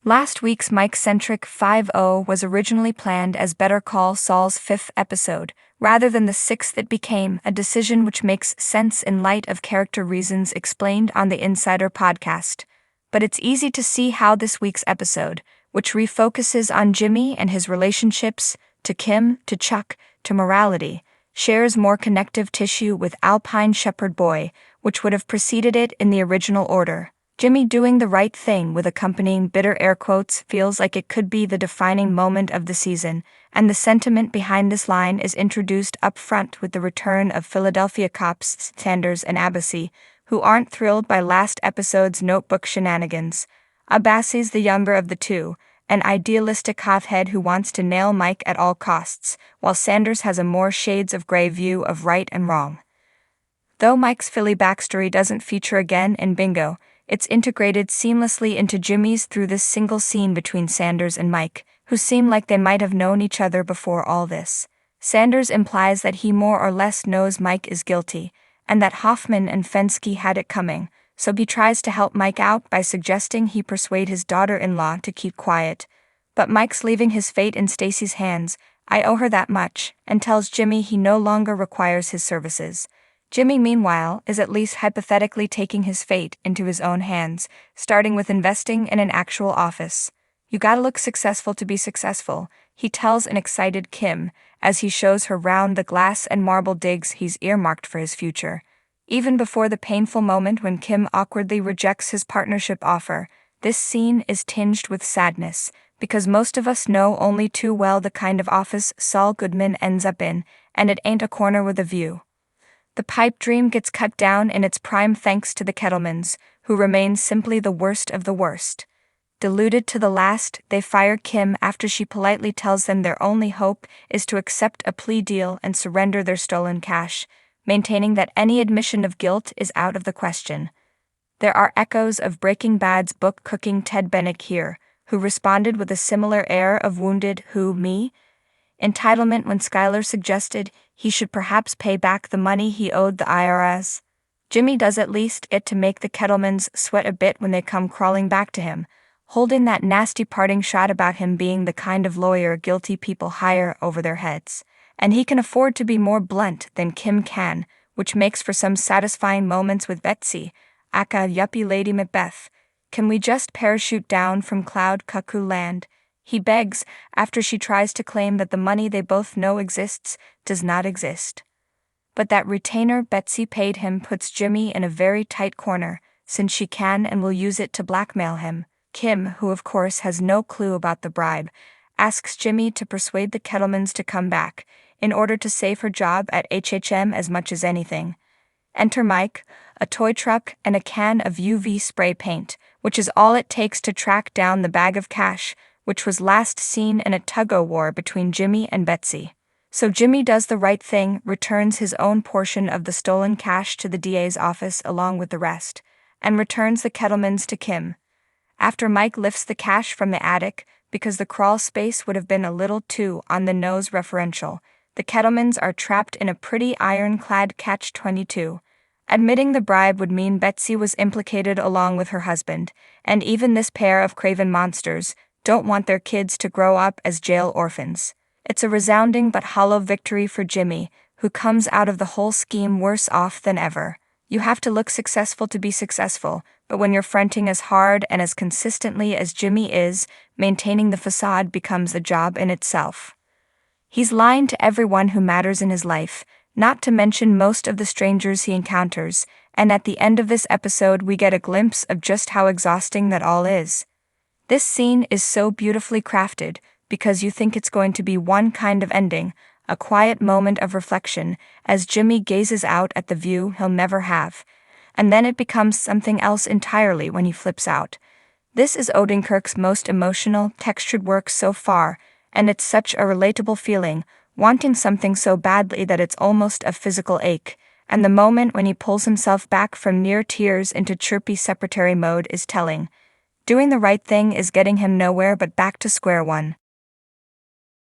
Last week's Mike-centric 5-0 was originally planned as Better Call Saul's 5th episode, rather than the 6th it became, a decision which makes sense in light of character reasons explained on the Insider podcast. But it's easy to see how this week's episode, which refocuses on Jimmy and his relationships, to Kim, to Chuck, to morality, shares more connective tissue with Alpine Shepherd Boy, which would have preceded it in the original order. Jimmy doing the right thing with accompanying bitter air quotes feels like it could be the defining moment of the season, and the sentiment behind this line is introduced up front with the return of Philadelphia cops Sanders and Abbasi, who aren't thrilled by last episode's notebook shenanigans. Abbasi's the younger of the two, an idealistic hothead who wants to nail Mike at all costs, while Sanders has a more shades of gray view of right and wrong. Though Mike's Philly backstory doesn't feature again in Bingo, it's integrated seamlessly into Jimmy's through this single scene between Sanders and Mike, who seem like they might have known each other before all this. Sanders implies that he more or less knows Mike is guilty, and that Hoffman and Fensky had it coming, so he tries to help Mike out by suggesting he persuade his daughter-in-law to keep quiet. But Mike's leaving his fate in Stacy's hands, I owe her that much, and tells Jimmy he no longer requires his services. Jimmy, meanwhile, is at least hypothetically taking his fate into his own hands, starting with investing in an actual office. You gotta look successful to be successful, he tells an excited Kim, as he shows her round the glass and marble digs he's earmarked for his future. Even before the painful moment when Kim awkwardly rejects his partnership offer, this scene is tinged with sadness, because most of us know only too well the kind of office Saul Goodman ends up in, and it ain't a corner with a view. The pipe dream gets cut down in its prime thanks to the Kettlemans, who remain simply the worst of the worst. Deluded to the last, they fire Kim after she politely tells them their only hope is to accept a plea deal and surrender their stolen cash, maintaining that any admission of guilt is out of the question. There are echoes of Breaking Bad's book cooking Ted Bennick here, who responded with a similar air of wounded me? Entitlement when Skyler suggested he should perhaps pay back the money he owed the IRS. Jimmy does at least it to make the Kettlemans sweat a bit when they come crawling back to him, holding that nasty parting shot about him being the kind of lawyer guilty people hire over their heads. And he can afford to be more blunt than Kim can, which makes for some satisfying moments with Betsy, aka Yuppie Lady Macbeth. Can we just parachute down from cloud cuckoo land? He begs, after she tries to claim that the money they both know exists does not exist. But that retainer Betsy paid him puts Jimmy in a very tight corner, since she can and will use it to blackmail him. Kim, who of course has no clue about the bribe, asks Jimmy to persuade the Kettlemans to come back, in order to save her job at HHM as much as anything. Enter Mike, a toy truck and a can of UV spray paint, which is all it takes to track down the bag of cash, which was last seen in a tug-o-war between Jimmy and Betsy. So Jimmy does the right thing, returns his own portion of the stolen cash to the DA's office along with the rest, and returns the Kettlemans to Kim. After Mike lifts the cash from the attic, because the crawl space would have been a little too on-the-nose referential, the Kettlemans are trapped in a pretty ironclad catch-22. Admitting the bribe would mean Betsy was implicated along with her husband, and even this pair of craven monsters don't want their kids to grow up as jail orphans. It's a resounding but hollow victory for Jimmy, who comes out of the whole scheme worse off than ever. You have to look successful to be successful, but when you're fronting as hard and as consistently as Jimmy is, maintaining the facade becomes a job in itself. He's lying to everyone who matters in his life, not to mention most of the strangers he encounters, and at the end of this episode we get a glimpse of just how exhausting that all is. This scene is so beautifully crafted, because you think it's going to be one kind of ending, a quiet moment of reflection, as Jimmy gazes out at the view he'll never have, and then it becomes something else entirely when he flips out. This is Odenkirk's most emotional, textured work so far, and it's such a relatable feeling, wanting something so badly that it's almost a physical ache, and the moment when he pulls himself back from near tears into chirpy secretary mode is telling. Doing the right thing is getting him nowhere but back to square one.